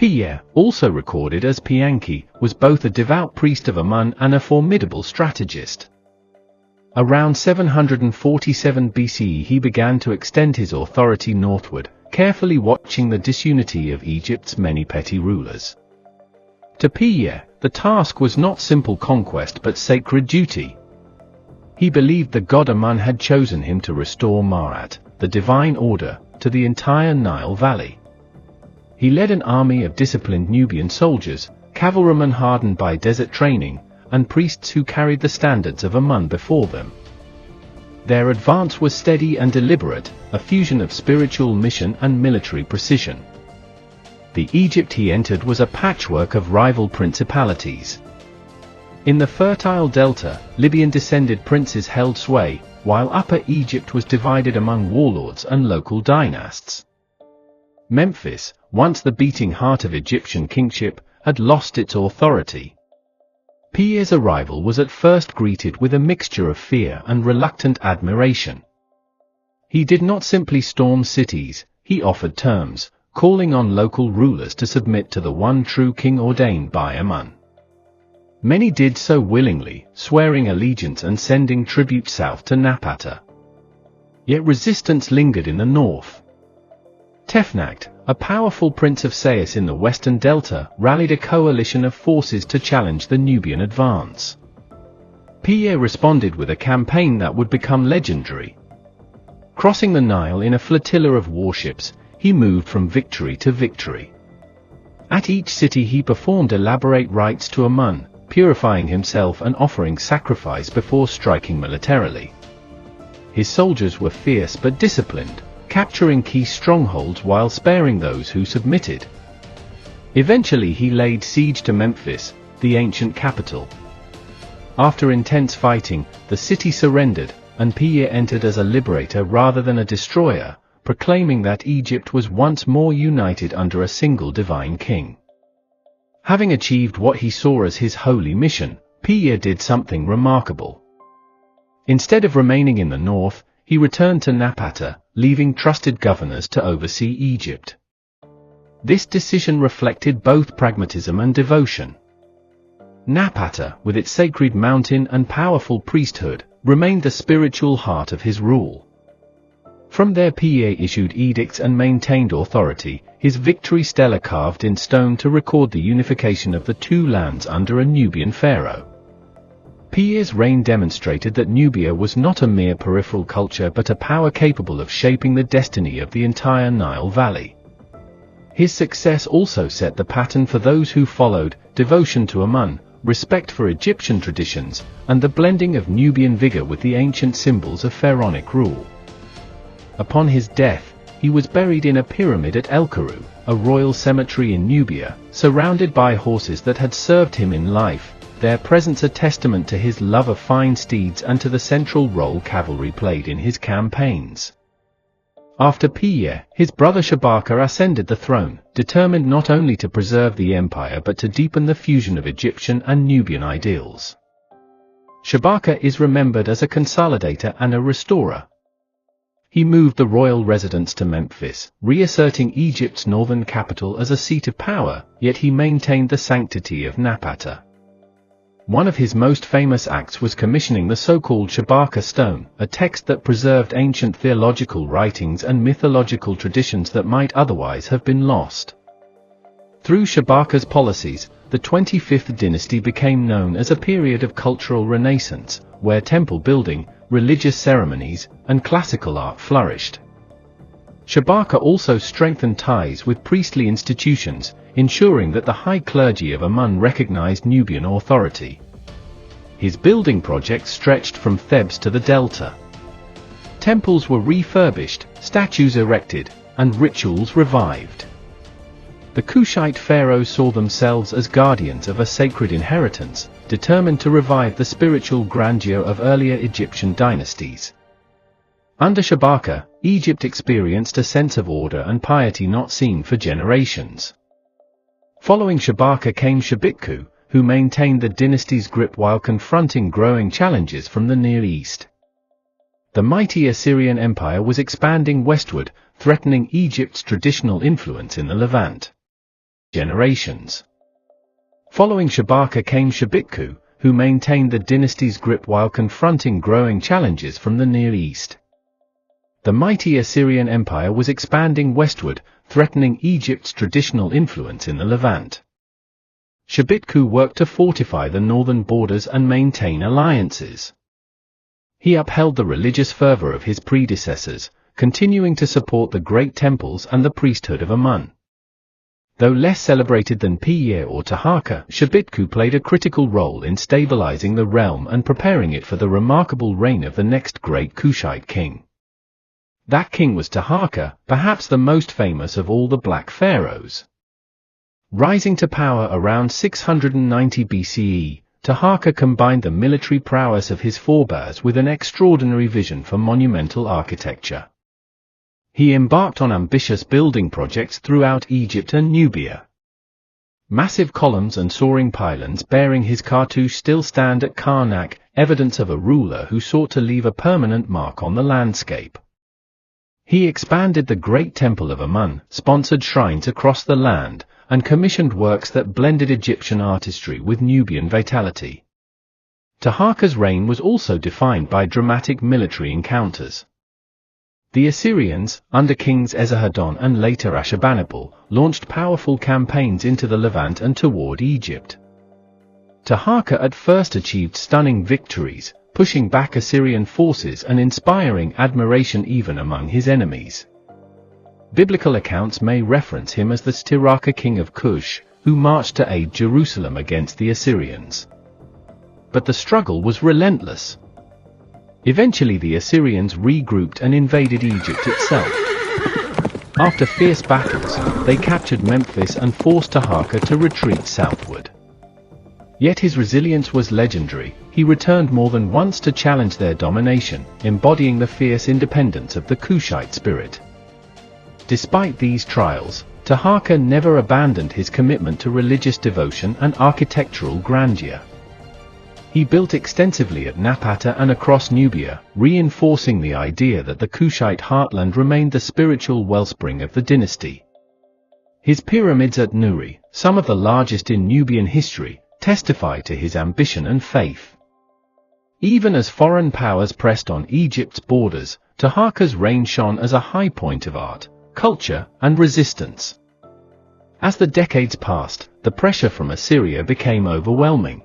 Piye, also recorded as Piankhi, was both a devout priest of Amun and a formidable strategist. Around 747 BCE he began to extend his authority northward, carefully watching the disunity of Egypt's many petty rulers. To Piye, the task was not simple conquest but sacred duty. He believed the god Amun had chosen him to restore Ma'at, the divine order, to the entire Nile Valley. He led an army of disciplined Nubian soldiers, cavalrymen hardened by desert training, and priests who carried the standards of Amun before them. Their advance was steady and deliberate, a fusion of spiritual mission and military precision. The Egypt he entered was a patchwork of rival principalities. In the fertile delta, Libyan descended princes held sway, while Upper Egypt was divided among warlords and local dynasts. Memphis, once the beating heart of Egyptian kingship, had lost its authority. Piye's arrival was at first greeted with a mixture of fear and reluctant admiration. He did not simply storm cities, he offered terms, calling on local rulers to submit to the one true king ordained by Amun. Many did so willingly, swearing allegiance and sending tribute south to Napata. Yet resistance lingered in the north. Tefnakt, a powerful prince of Sais in the western delta, rallied a coalition of forces to challenge the Nubian advance. Piye responded with a campaign that would become legendary. Crossing the Nile in a flotilla of warships, he moved from victory to victory. At each city he performed elaborate rites to Amun, purifying himself and offering sacrifice before striking militarily. His soldiers were fierce but disciplined, capturing key strongholds while sparing those who submitted. Eventually he laid siege to Memphis, the ancient capital. After intense fighting, the city surrendered, and Piye entered as a liberator rather than a destroyer, proclaiming that Egypt was once more united under a single divine king. Having achieved what he saw as his holy mission, Piye did something remarkable. Instead of remaining in the north, he returned to Napata, leaving trusted governors to oversee Egypt. This decision reflected both pragmatism and devotion. Napata, with its sacred mountain and powerful priesthood, remained the spiritual heart of his rule. From there Piye issued edicts and maintained authority, his victory stela carved in stone to record the unification of the two lands under a Nubian pharaoh. Piye's reign demonstrated that Nubia was not a mere peripheral culture but a power capable of shaping the destiny of the entire Nile Valley. His success also set the pattern for those who followed: devotion to Amun, respect for Egyptian traditions, and the blending of Nubian vigor with the ancient symbols of pharaonic rule. Upon his death, he was buried in a pyramid at El-Karu, a royal cemetery in Nubia, surrounded by horses that had served him in life, their presence a testament to his love of fine steeds and to the central role cavalry played in his campaigns. After Piye, his brother Shabaka ascended the throne, determined not only to preserve the empire but to deepen the fusion of Egyptian and Nubian ideals. Shabaka is remembered as a consolidator and a restorer. He moved the royal residence to Memphis, reasserting Egypt's northern capital as a seat of power, yet he maintained the sanctity of Napata. One of his most famous acts was commissioning the so-called Shabaka stone, a text that preserved ancient theological writings and mythological traditions that might otherwise have been lost. Through Shabaka's policies, the 25th dynasty became known as a period of cultural renaissance, where temple building, religious ceremonies, and classical art flourished. Shabaka also strengthened ties with priestly institutions, ensuring that the high clergy of Amun recognized Nubian authority. His building projects stretched from Thebes to the Delta. Temples were refurbished, statues erected, and rituals revived. The Kushite pharaohs saw themselves as guardians of a sacred inheritance, determined to revive the spiritual grandeur of earlier Egyptian dynasties. Under Shabaka, Egypt experienced a sense of order and piety not seen for generations. Following Shabaka came Shabitku, who maintained the dynasty's grip while confronting growing challenges from the Near East. The mighty Assyrian Empire was expanding westward, threatening Egypt's traditional influence in the Levant. generations. Following Shabaka came Shabitku, who maintained the dynasty's grip while confronting growing challenges from the Near East. The mighty Assyrian Empire was expanding westward, threatening Egypt's traditional influence in the Levant. Shabitku worked to fortify the northern borders and maintain alliances. He upheld the religious fervor of his predecessors, continuing to support the great temples and the priesthood of Amun. Though less celebrated than Piye or Taharqa, Shabitku played a critical role in stabilizing the realm and preparing it for the remarkable reign of the next great Kushite king. That king was Taharqa, perhaps the most famous of all the Black Pharaohs. Rising to power around 690 BCE, Taharqa combined the military prowess of his forebears with an extraordinary vision for monumental architecture. He embarked on ambitious building projects throughout Egypt and Nubia. Massive columns and soaring pylons bearing his cartouche still stand at Karnak, evidence of a ruler who sought to leave a permanent mark on the landscape. He expanded the great temple of Amun, sponsored shrines across the land, and commissioned works that blended Egyptian artistry with Nubian vitality. Taharqa's reign was also defined by dramatic military encounters. The Assyrians, under kings Esarhaddon and later Ashurbanipal, launched powerful campaigns into the Levant and toward Egypt. Taharqa at first achieved stunning victories, pushing back Assyrian forces and inspiring admiration even among his enemies. Biblical accounts may reference him as the Taharqa king of Kush, who marched to aid Jerusalem against the Assyrians. But the struggle was relentless. Eventually the Assyrians regrouped and invaded Egypt itself. After fierce battles, they captured Memphis and forced Taharqa to retreat southward. Yet his resilience was legendary. He returned more than once to challenge their domination, embodying the fierce independence of the Kushite spirit. Despite these trials, Taharqa never abandoned his commitment to religious devotion and architectural grandeur. He built extensively at Napata and across Nubia, reinforcing the idea that the Kushite heartland remained the spiritual wellspring of the dynasty. His pyramids at Nuri, some of the largest in Nubian history, testify to his ambition and faith. Even as foreign powers pressed on Egypt's borders, Taharqa's reign shone as a high point of art, culture, and resistance. As the decades passed, the pressure from Assyria became overwhelming.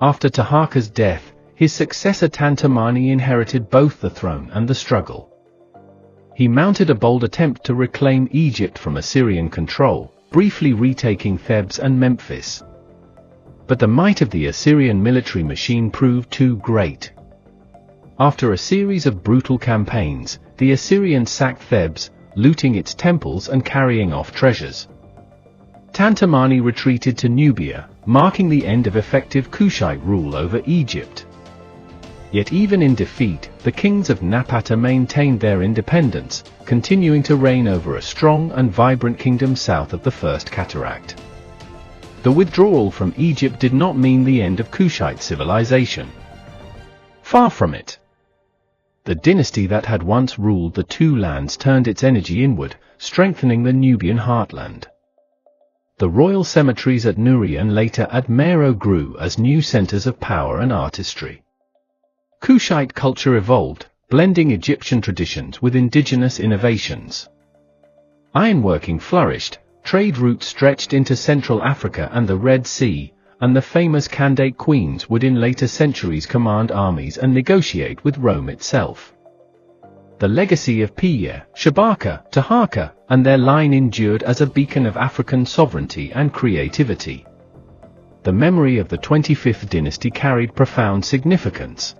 After Taharqa's death, his successor Tantamani inherited both the throne and the struggle. He mounted a bold attempt to reclaim Egypt from Assyrian control, briefly retaking Thebes and Memphis. But the might of the Assyrian military machine proved too great. After a series of brutal campaigns, the Assyrians sacked Thebes, looting its temples and carrying off treasures. Tantamani retreated to Nubia, marking the end of effective Kushite rule over Egypt. Yet even in defeat, the kings of Napata maintained their independence, continuing to reign over a strong and vibrant kingdom south of the First Cataract. The withdrawal from Egypt did not mean the end of Kushite civilization. Far from it. The dynasty that had once ruled the two lands turned its energy inward, strengthening the Nubian heartland. The royal cemeteries at Nuri and later at Meroe grew as new centers of power and artistry. Kushite culture evolved, blending Egyptian traditions with indigenous innovations. Ironworking flourished, trade routes stretched into Central Africa and the Red Sea, and the famous Candate queens would in later centuries command armies and negotiate with Rome itself. The legacy of Piye, Shabaka, Taharqa, and their line endured as a beacon of African sovereignty and creativity. The memory of the 25th dynasty carried profound significance.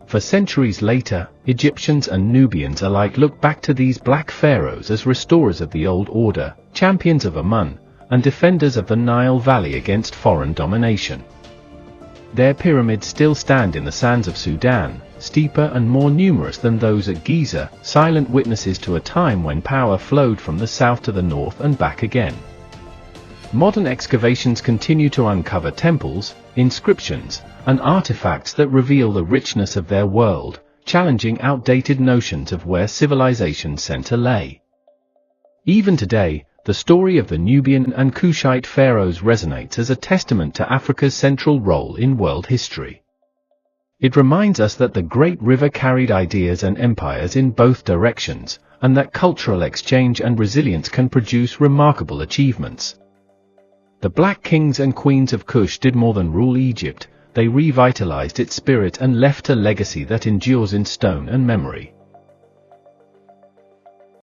For centuries later, Egyptians and Nubians alike look back to these black pharaohs as restorers of the old order, champions of Amun, and defenders of the Nile Valley against foreign domination. Their pyramids still stand in the sands of Sudan, steeper and more numerous than those at Giza, silent witnesses to a time when power flowed from the south to the north and back again. Modern excavations continue to uncover temples, inscriptions, and artifacts that reveal the richness of their world, challenging outdated notions of where civilization's center lay. Even today, The story of the Nubian and Kushite pharaohs resonates as a testament to Africa's central role in world history. It reminds us that the great river carried ideas and empires in both directions, and that cultural exchange and resilience can produce remarkable achievements. The Black Kings and Queens of Kush did more than rule Egypt, they revitalized its spirit and left a legacy that endures in stone and memory.